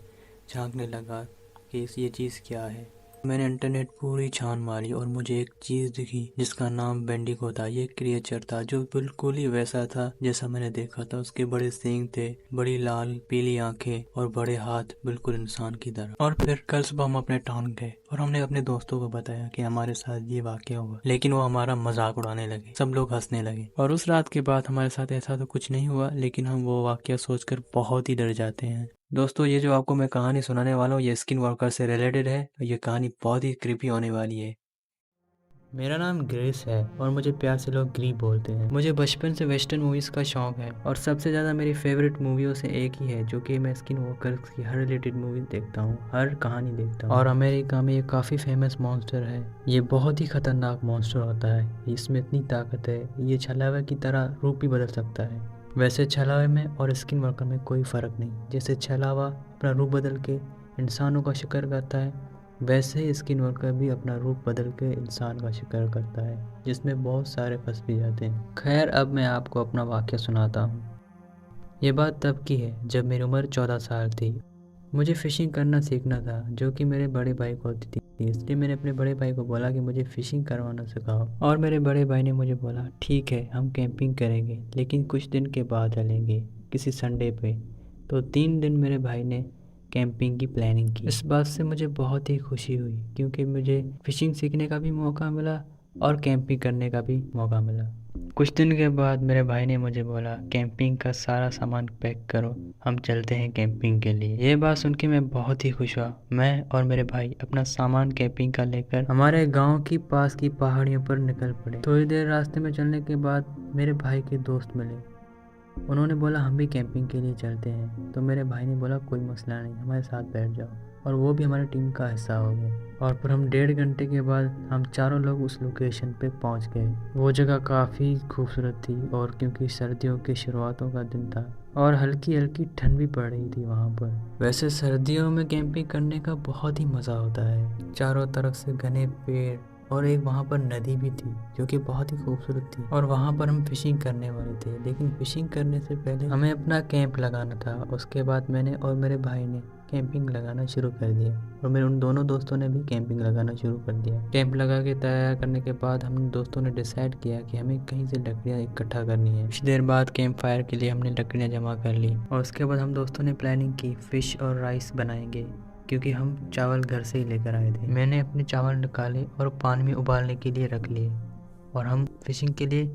[SPEAKER 1] झांकने लगा कि ये चीज़ क्या है। मैंने इंटरनेट पूरी छान मारी और मुझे एक चीज़ दिखी जिसका नाम बेंडिगो था। ये क्रिएचर था जो बिल्कुल ही वैसा था जैसा मैंने देखा था। उसके बड़े सींग थे, बड़ी लाल पीली आंखें और बड़े हाथ, बिल्कुल इंसान की तरह। और फिर कल सुबह हम अपने टाउन गए और हमने अपने दोस्तों को बताया कि हमारे साथ ये वाकया हुआ, लेकिन वो हमारा मजाक उड़ाने लगे, सब लोग हंसने लगे। और उस रात के बाद हमारे साथ ऐसा तो कुछ नहीं हुआ, लेकिन हम वो वाकया सोचकर बहुत ही डर जाते हैं। दोस्तों, ये जो आपको मैं कहानी सुनाने वाला हूँ ये स्किन वर्कर से रिलेटेड है। ये कहानी बहुत ही क्रीपी होने वाली है। मेरा नाम ग्रेस है और मुझे प्यार से लोग ग्री बोलते हैं। मुझे बचपन से वेस्टर्न मूवीज़ का शौक है और सबसे ज़्यादा मेरी फेवरेट मूवियों से एक ही है जो कि मैं स्किन वॉकर्स की हर रिलेटेड मूवी देखता हूँ, हर कहानी देखता हूँ। और अमेरिका में ये काफ़ी फेमस मॉन्स्टर है। ये बहुत ही खतरनाक मॉन्स्टर होता है। इसमें इतनी ताकत है, ये छलावे की तरह रूप भी बदल सकता है। वैसे छलावे में और स्किन वर्कर में कोई फ़र्क नहीं। जैसे छलावा अपना रूप बदल के इंसानों का शिकार करता है, वैसे ही स्किन वर्कर भी अपना रूप बदल के इंसान का शिकार करता है, जिसमें बहुत सारे फंस भी जाते हैं। खैर, अब मैं आपको अपना वाक़या सुनाता हूँ। ये बात तब की है जब मेरी उम्र 14 साल थी। मुझे फ़िशिंग करना सीखना था जो कि मेरे बड़े भाई को आती थी, इसलिए मैंने अपने बड़े भाई को बोला कि मुझे फ़िशिंग करवाना सिखाओ। और मेरे बड़े भाई ने मुझे बोला ठीक है हम कैंपिंग करेंगे लेकिन कुछ दिन के बाद चलेंगे किसी संडे पे। तो 3 दिन मेरे भाई ने कैंपिंग की प्लानिंग की। इस बात से मुझे बहुत ही खुशी हुई क्योंकि मुझे फ़िशिंग सीखने का भी मौका मिला और कैंपिंग करने का भी मौका मिला। कुछ दिन के बाद मेरे भाई ने मुझे बोला कैंपिंग का सारा सामान पैक करो, हम चलते हैं कैंपिंग के लिए। ये बात सुन के मैं बहुत ही खुश हुआ। मैं और मेरे भाई अपना सामान कैंपिंग का लेकर हमारे गांव की पास की पहाड़ियों पर निकल पड़े। थोड़ी देर रास्ते में चलने के बाद मेरे भाई के दोस्त मिले। उन्होंने बोला हम भी कैंपिंग के लिए चलते हैं। तो मेरे भाई ने बोला कोई मसला नहीं, हमारे साथ बैठ जाओ। और वो भी हमारी टीम का हिस्सा हो गए। और फिर हम 1.5 घंटे के बाद हम चारों लोग उस लोकेशन पे पहुंच गए। वो जगह काफ़ी खूबसूरत थी और क्योंकि सर्दियों के शुरुआतों का दिन था और हल्की हल्की ठंड भी पड़ रही थी वहाँ पर। वैसे सर्दियों में कैंपिंग करने का बहुत ही मज़ा होता है। चारों तरफ से घने पेड़ और एक वहाँ पर नदी भी थी जो कि बहुत ही खूबसूरत थी। और वहाँ पर हम फिशिंग करने वाले थे, लेकिन फिशिंग करने से पहले हमें अपना कैंप लगाना था। उसके बाद मैंने और मेरे भाई ने कैंपिंग लगाना शुरू कर दिया और मेरे उन दोनों दोस्तों ने भी कैंपिंग लगाना शुरू कर दिया। कैंप लगा के तैयार करने के बाद हम दोस्तों ने डिसाइड किया कि हमें कहीं से लकड़ियाँ इकट्ठा करनी है। कुछ देर बाद कैंप फायर के लिए हमने लकड़ियाँ जमा कर ली और उसके बाद हम दोस्तों ने प्लानिंग की फ़िश और राइस बनाएंगे क्योंकि हम चावल घर से ही लेकर आए थे। मैंने अपने चावल निकाले और पानी में उबालने के लिए रख लिए और हम फिशिंग के लिए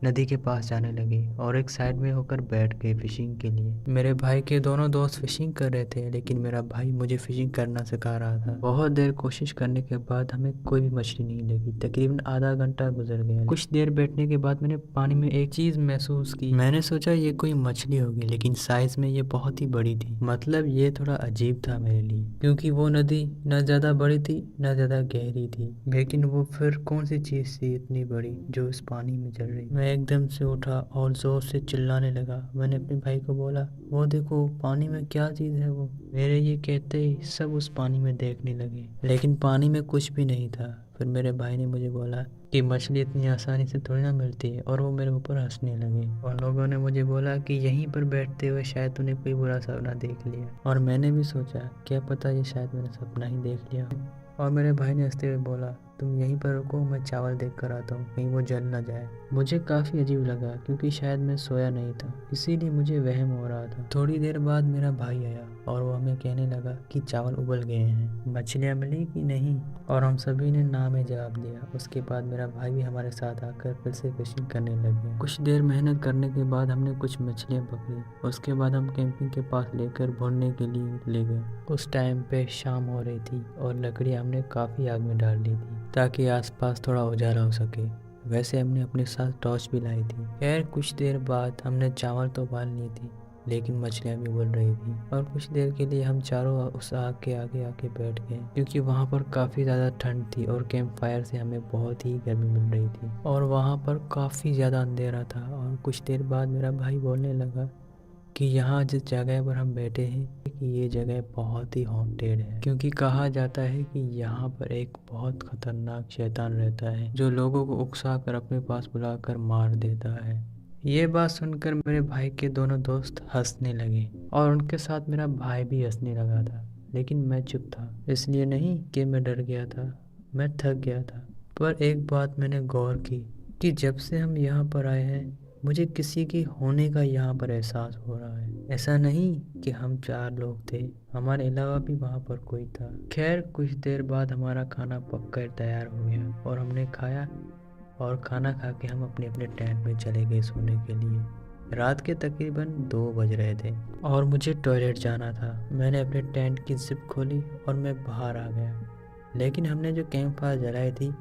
[SPEAKER 1] नदी के पास जाने लगे और एक साइड में होकर बैठ गए फिशिंग के लिए। मेरे भाई के दोनों दोस्त फिशिंग कर रहे थे लेकिन मेरा भाई मुझे फिशिंग करना सिखा रहा था। बहुत देर कोशिश करने के बाद हमें कोई भी मछली नहीं लगी। तकरीबन आधा घंटा गुजर गया। कुछ देर बैठने के बाद मैंने पानी में एक चीज़ महसूस की। मैंने सोचा ये कोई मछली होगी लेकिन साइज में ये बहुत ही बड़ी थी। मतलब ये थोड़ा अजीब था मेरे लिए क्योंकि वो नदी न ज़्यादा बड़ी थी न ज़्यादा गहरी थी, लेकिन वो फिर कौन सी चीज़ थी इतनी बड़ी जो इस पानी में चल रही। मैं एकदम से उठा और जोर से चिल्लाने लगा। मैंने अपने भाई को बोला वो देखो पानी में क्या चीज़ है वो। मेरे ये कहते ही सब उस पानी में देखने लगे लेकिन पानी में कुछ भी नहीं था। फिर मेरे भाई ने मुझे बोला कि मछली इतनी आसानी से थोड़ी ना मिलती है और वो मेरे ऊपर हंसने लगे और लोगों ने मुझे बोला कि यहीं पर बैठते हुए शायद तूने कोई बुरा सपना देख लिया। और मैंने भी सोचा क्या पता ये शायद मैंने सपना ही देख लिया। और मेरे भाई ने हंसते हुए बोला तुम यहीं पर रुको, मैं चावल देख कर आता हूँ कहीं वो जल ना जाए। मुझे काफ़ी अजीब लगा क्योंकि शायद मैं सोया नहीं था, इसीलिए मुझे वहम हो रहा था। थोड़ी देर बाद मेरा भाई आया और वो हमें कहने लगा कि चावल उबल गए हैं, मछलियाँ मिली कि नहीं। और हम सभी ने ना में जवाब दिया। उसके बाद मेरा भाई भी हमारे साथ आकर फिर से फिशिंग करने लग गया। कुछ देर मेहनत करने के बाद हमने कुछ मछलियाँ पकड़ी। उसके बाद हम कैंपिंग के पास लेकर भूनने के लिए ले गए। उस टाइम पे शाम हो रही थी और लकड़ियाँ हमने काफ़ी आग में डाल दी थी ताकि आसपास थोड़ा उजाला हो सके। वैसे हमने अपने साथ टॉर्च भी लाई थी। खैर कुछ देर बाद हमने चावल तो उबाल लिए थे लेकिन मछलियाँ भी उबल रही थी। और कुछ देर के लिए हम चारों उस आग के आगे आके बैठ गए क्योंकि वहाँ पर काफ़ी ज़्यादा ठंड थी और कैंप फायर से हमें बहुत ही गर्मी मिल रही थी और वहाँ पर काफ़ी ज़्यादा अंधेरा था। और कुछ देर बाद मेरा भाई बोलने लगा कि यहाँ जिस जगह पर हम बैठे हैं कि ये जगह बहुत ही हॉन्टेड है क्योंकि कहा जाता है कि यहाँ पर एक बहुत खतरनाक शैतान रहता है जो लोगों को उकसा कर अपने पास बुलाकर मार देता है। ये बात सुनकर मेरे भाई के दोनों दोस्त हंसने लगे और उनके साथ मेरा भाई भी हंसने लगा था, लेकिन मैं चुप था। इसलिए नहीं कि मैं डर गया था, मैं थक गया था। पर एक बात मैंने गौर की कि जब से हम यहाँ पर आए हैं मुझे किसी के होने का यहाँ पर एहसास हो रहा है। ऐसा नहीं कि हम 4 लोग थे, हमारे अलावा भी वहाँ पर कोई था। खैर कुछ देर बाद हमारा खाना पककर तैयार हो गया और हमने खाया और खाना खा के हम अपने अपने टेंट में चले गए सोने के लिए। रात के तकरीबन 2 बज रहे थे और मुझे टॉयलेट जाना था। मैंने अपने टेंट की जिप खोली और मैं बाहर आ गया, लेकिन हमने जो कैंप फायर जलाई थी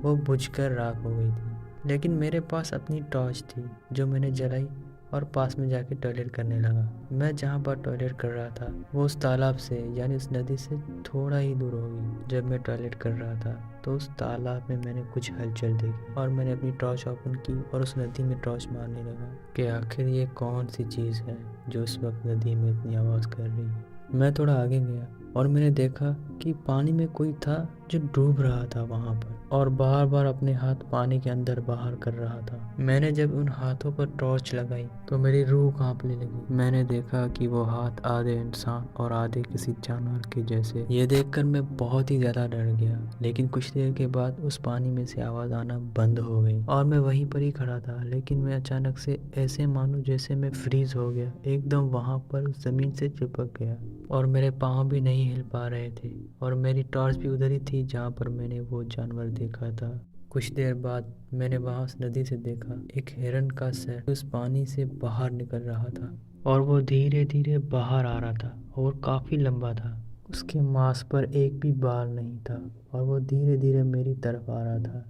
[SPEAKER 1] वो बुझकर राख हो गई थी। लेकिन मेरे पास अपनी टॉर्च थी जो मैंने जलाई और पास में जाके टॉयलेट करने लगा। मैं जहाँ पर टॉयलेट कर रहा था वो उस तालाब से यानी उस नदी से थोड़ा ही दूर होगी। जब मैं टॉयलेट कर रहा था तो उस तालाब में मैंने कुछ हलचल देखी और मैंने अपनी टॉर्च ओपन की और उस नदी में टॉर्च मारने लगा कि आखिर ये कौन सी चीज़ है जो इस वक्त नदी में इतनी आवाज़ कर रही है। मैं थोड़ा आगे गया और मैंने देखा कि पानी में कोई था जो डूब रहा था वहाँ पर और बार बार अपने हाथ पानी के अंदर बाहर कर रहा था। मैंने जब उन हाथों पर टॉर्च लगाई तो मेरी रूह कांपने लगी। मैंने देखा कि वो हाथ आधे इंसान और आधे किसी जानवर के जैसे। ये देखकर मैं बहुत ही ज़्यादा डर गया, लेकिन कुछ देर के बाद उस पानी में से आवाज़ आना बंद हो गई और मैं वहीं पर ही खड़ा था। लेकिन मैं अचानक से ऐसे मानो जैसे मैं फ्रीज हो गया, एकदम वहाँ पर ज़मीन से चिपक गया और मेरे पाँव भी नहीं हिल पा रहे थे और मेरी टॉर्च भी उधर ही थी जहाँ पर मैंने वो जानवर देखा था। कुछ देर बाद मैंने वहाँ उस नदी से देखा एक हिरन का सर उस पानी से बाहर निकल रहा था और वो धीरे धीरे बाहर आ रहा था और काफ़ी लंबा था। उसके मांस पर एक भी बाल नहीं था और वो धीरे धीरे मेरी तरफ आ रहा था,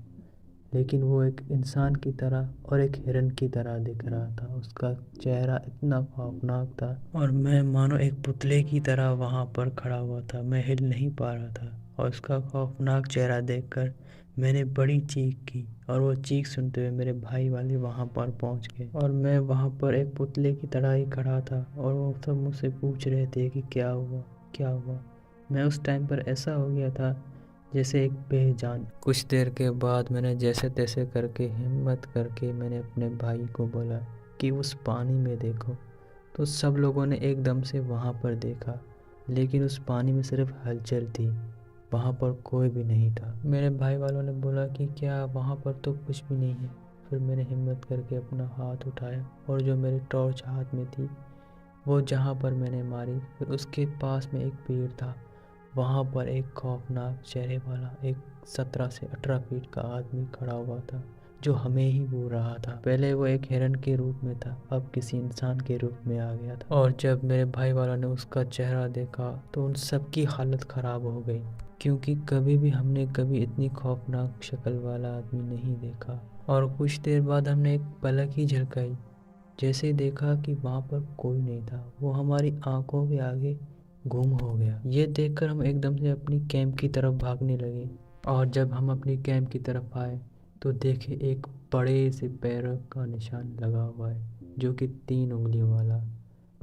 [SPEAKER 1] लेकिन वो एक इंसान की तरह और एक हिरन की तरह दिख रहा था। उसका चेहरा इतना खौफनाक था और मैं मानो एक पुतले की तरह वहाँ पर खड़ा हुआ था। मैं हिल नहीं पा रहा था और उसका खौफनाक चेहरा देखकर मैंने बड़ी चीख की और वो चीख सुनते हुए मेरे भाई वाले वहाँ पर पहुँच गए और मैं वहाँ पर एक पुतले की तरह ही खड़ा था और वो सब मुझसे पूछ रहे थे कि क्या हुआ क्या हुआ। मैं उस टाइम पर ऐसा हो गया था जैसे एक बेजान। कुछ देर के बाद मैंने जैसे तैसे करके हिम्मत करके मैंने अपने भाई को बोला कि उस पानी में देखो। तो सब लोगों ने एकदम से वहाँ पर देखा, लेकिन उस पानी में सिर्फ हलचल थी, वहाँ पर कोई भी नहीं था। मेरे भाई वालों ने बोला कि क्या वहाँ पर तो कुछ भी नहीं है। फिर मैंने हिम्मत करके अपना हाथ उठाया और जो मेरी टॉर्च हाथ में थी वो जहाँ पर मैंने मारी, फिर उसके पास में एक पेड़ था। वहाँ पर एक खौफनाक चेहरे वाला एक 17 से 18 फीट का आदमी खड़ा हुआ था जो हमें ही बोल रहा था। पहले वो एक हिरन के रूप में था, अब किसी इंसान के रूप में आ गया था। और जब मेरे भाई वालों ने उसका चेहरा देखा तो उन सब की हालत ख़राब हो गई, क्योंकि हमने कभी इतनी खौफनाक शक्ल वाला आदमी नहीं देखा। और कुछ देर बाद हमने एक पलक ही झलकाई, जैसे ही देखा कि वहाँ पर कोई नहीं था, वो हमारी आंखों के आगे गुम हो गया। ये देखकर हम एकदम से अपनी कैंप की तरफ भागने लगे और जब हम अपनी कैंप की तरफ आए तो देखे एक बड़े से पैरों का निशान लगा हुआ है जो कि 3 उंगलियों वाला,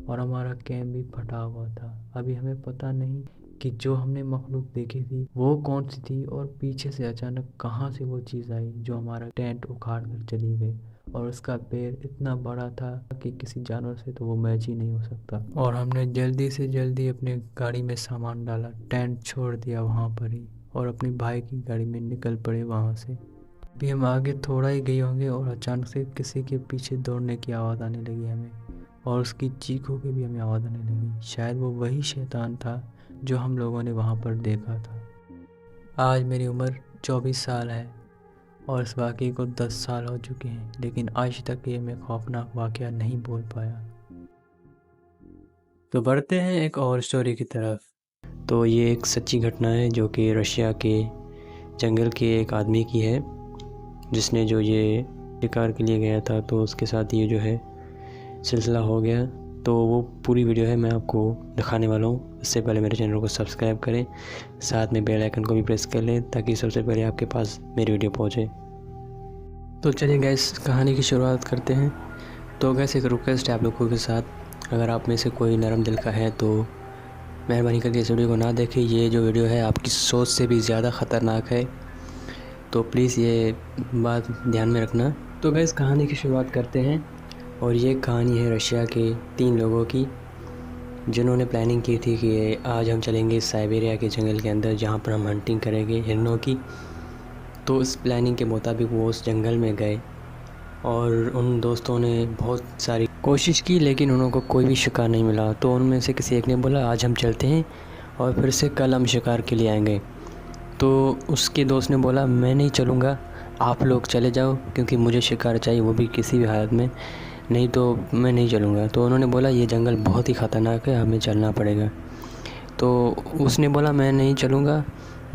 [SPEAKER 1] और हमारा कैंप भी फटा हुआ था। अभी हमें पता नहीं कि जो हमने मखलूक देखी थी वो कौन सी थी और पीछे से अचानक कहाँ से वो चीज़ आई जो हमारा टेंट उखाड़ कर चली गई। और उसका पैर इतना बड़ा था कि किसी जानवर से तो वो मैच ही नहीं हो सकता। और हमने जल्दी से जल्दी अपने गाड़ी में सामान डाला, टेंट छोड़ दिया वहाँ पर ही और अपनी भाई की गाड़ी में निकल पड़े वहाँ से। अभी हम आगे थोड़ा ही गए होंगे और अचानक से किसी के पीछे दौड़ने की आवाज़ आने लगी हमें, और उसकी चीखों की भी हमें आवाज़ आने लगी। शायद वो वही शैतान था जो हम लोगों ने वहाँ पर देखा था। आज मेरी उम्र 24 साल है और इस वाक़ये को 10 साल हो चुके हैं, लेकिन आज तक ये मैं खौफनाक वाक़या नहीं भूल पाया। तो बढ़ते हैं एक और स्टोरी की तरफ। तो ये एक सच्ची घटना है जो कि रशिया के जंगल के एक आदमी की है, जिसने जो ये शिकार के लिए गया था तो उसके साथ ये जो है सिलसिला हो गया। तो वो पूरी वीडियो है मैं आपको दिखाने वाला हूँ। इससे पहले मेरे चैनल को सब्सक्राइब करें, साथ में बेल आइकन को भी प्रेस कर लें ताकि सबसे पहले आपके पास मेरी वीडियो पहुँचे। तो चलिए गैस कहानी की शुरुआत करते हैं। तो गैस एक रिक्वेस्ट है आप लोगों के साथ, अगर आप में से कोई नरम दिल का है तो मेहरबानी करके इस वीडियो को ना देखें। ये जो वीडियो है आपकी सोच से भी ज़्यादा ख़तरनाक है, तो प्लीज़ ये बात ध्यान में रखना। तो गैस कहानी की शुरुआत करते हैं, और ये कहानी है रशिया के 3 लोगों की जिन्होंने प्लानिंग की थी कि आज हम चलेंगे साइबेरिया के जंगल के अंदर जहाँ पर हम हंटिंग करेंगे हिरणों की। तो इस प्लानिंग के मुताबिक वो उस जंगल में गए और उन दोस्तों ने बहुत सारी कोशिश की, लेकिन उनको कोई भी शिकार नहीं मिला। तो उनमें से किसी एक ने बोला आज हम चलते हैं और फिर से कल हम शिकार के लिए आएंगे। तो उसके दोस्त ने बोला मैं नहीं चलूँगा, आप लोग चले जाओ, क्योंकि मुझे शिकार चाहिए, वो भी किसी भी हालत में, नहीं तो मैं नहीं चलूँगा। तो उन्होंने बोला ये जंगल बहुत ही ख़तरनाक है, हमें चलना पड़ेगा। तो उसने बोला मैं नहीं चलूँगा,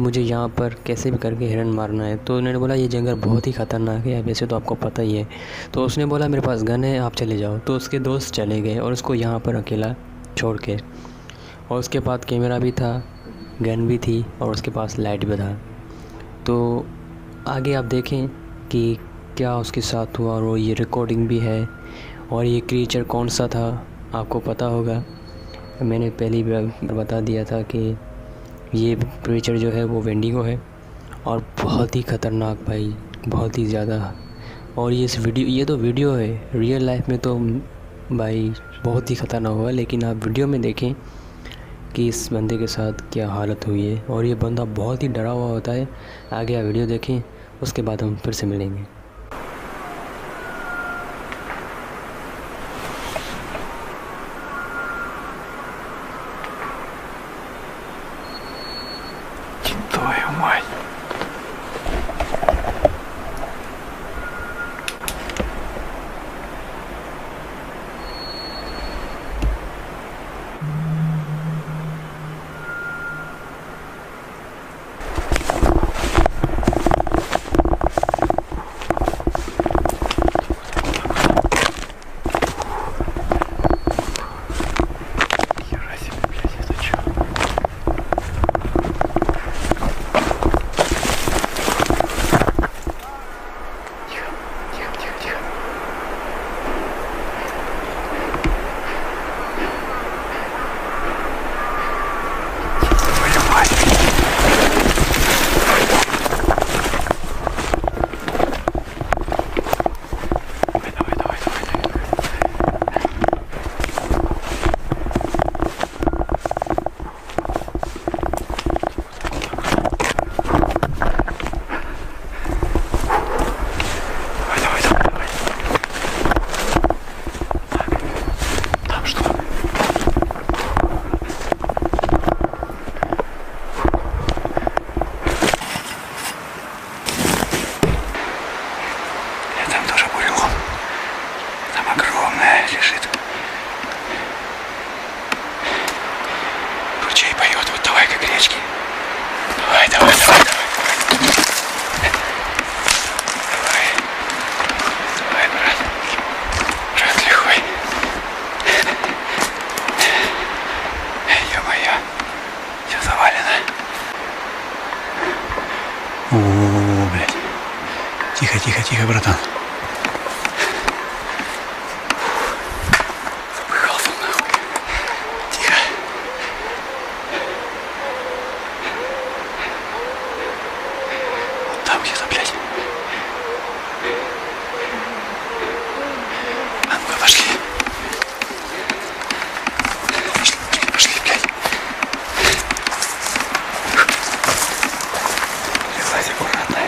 [SPEAKER 1] मुझे यहाँ पर कैसे भी करके हिरन मारना है। तो उन्होंने बोला ये जंगल बहुत ही ख़तरनाक है, वैसे तो आपको पता ही है। तो उसने बोला मेरे पास गन है, आप चले जाओ। तो उसके दोस्त चले गए और उसको यहाँ पर अकेला छोड़ के, और उसके पास कैमरा भी था, गन भी थी और उसके पास लाइट भी था। तो आगे आप देखें कि क्या उसके साथ हुआ, और ये रिकॉर्डिंग भी है। और ये क्रीचर कौन सा था आपको पता होगा, मैंने पहली बार बता दिया था कि
[SPEAKER 2] ये क्रीचर जो है वो वेंडिगो है और बहुत ही ख़तरनाक भाई, बहुत ही ज़्यादा। और ये तो वीडियो है, रियल लाइफ में तो भाई बहुत ही ख़तरनाक होगा, लेकिन आप वीडियो में देखें कि इस बंदे के साथ क्या हालत हुई है। और ये बंदा बहुत ही डरा हुआ होता है। आगे आप वीडियो देखें, उसके बाद हम फिर से मिलेंगे।
[SPEAKER 3] Твою мать. Хера себе, блядь, это чё? Там тоже бурелом. Там огромная лежит. Ручей поет. Вот давай как речки. Давай. Давай. Давай, брат. Брат лихой. Ё-моё. Всё завалено. О, блядь. Тихо, братан. Запыхался нахуй. Тихо. Вот там где-то, блядь. А ну-ка, пошли. Пошли, блядь. Залазь аккуратно.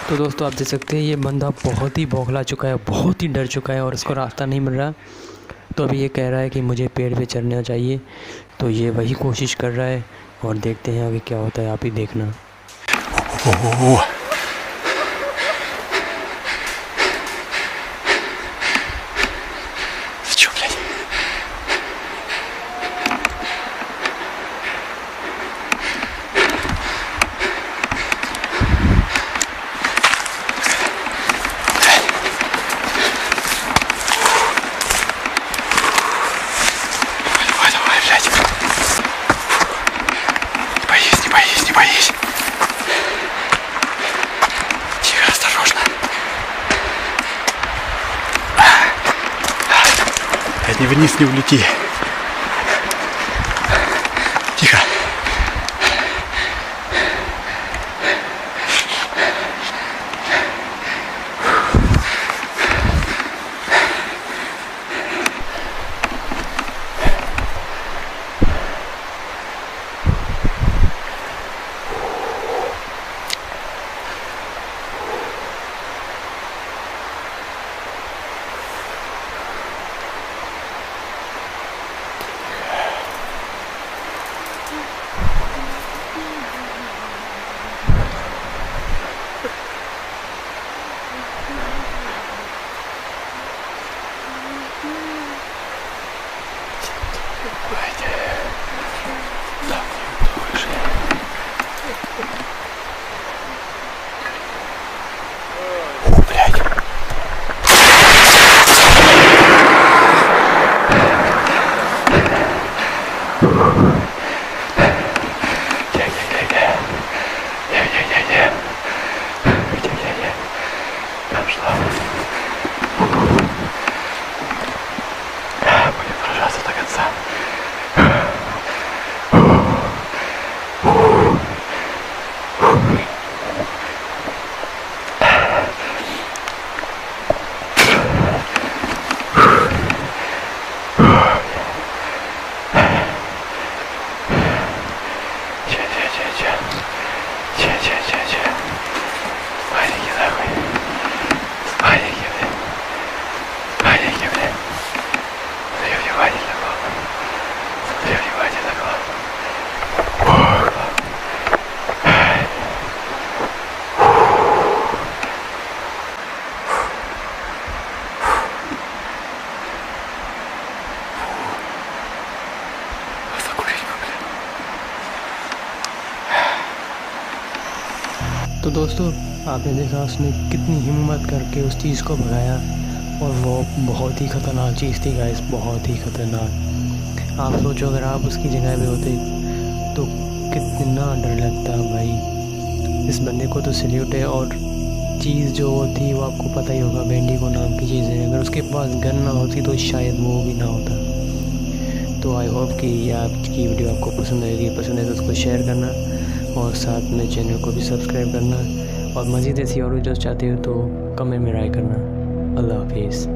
[SPEAKER 2] तो दोस्तों आप देख सकते हैं ये बंदा बहुत ही बौखला चुका है, बहुत ही डर चुका है और इसको रास्ता नहीं मिल रहा। तो अभी ये कह रहा है कि मुझे पेड़ पे चढ़ना चाहिए, तो ये वही कोशिश कर रहा है और देखते हैं आगे क्या होता है, आप ही देखना।
[SPEAKER 3] О-о-о. Ты чё, блядь? Давай, блядь. Не боись. Тихо, осторожно. Не вниз не улети. Тихо. Будем сражаться до конца.
[SPEAKER 2] तो दोस्तों आपने देखा उसने कितनी हिम्मत करके उस चीज़ को भगाया, और वो बहुत ही ख़तरनाक चीज़ थी गाइस, बहुत ही ख़तरनाक। आप सोचो अगर आप उसकी जगह पे होते तो कितना डर लगता भाई। इस बंदे को तो सैल्यूट है। और चीज़ जो वो थी वो आपको पता ही होगा, वेंडिगो नाम की चीज़ है। अगर उसके पास गन ना होती तो शायद वो भी ना होता। तो आई होप कि आज की वीडियो आपको पसंद आएगी। पसंद है तो उसको शेयर करना और साथ में चैनल को भी सब्सक्राइब करना, और मज़ीद ऐसी और वीडियोस चाहते हो तो कमेंट में राय करना। अल्लाह हाफिज़।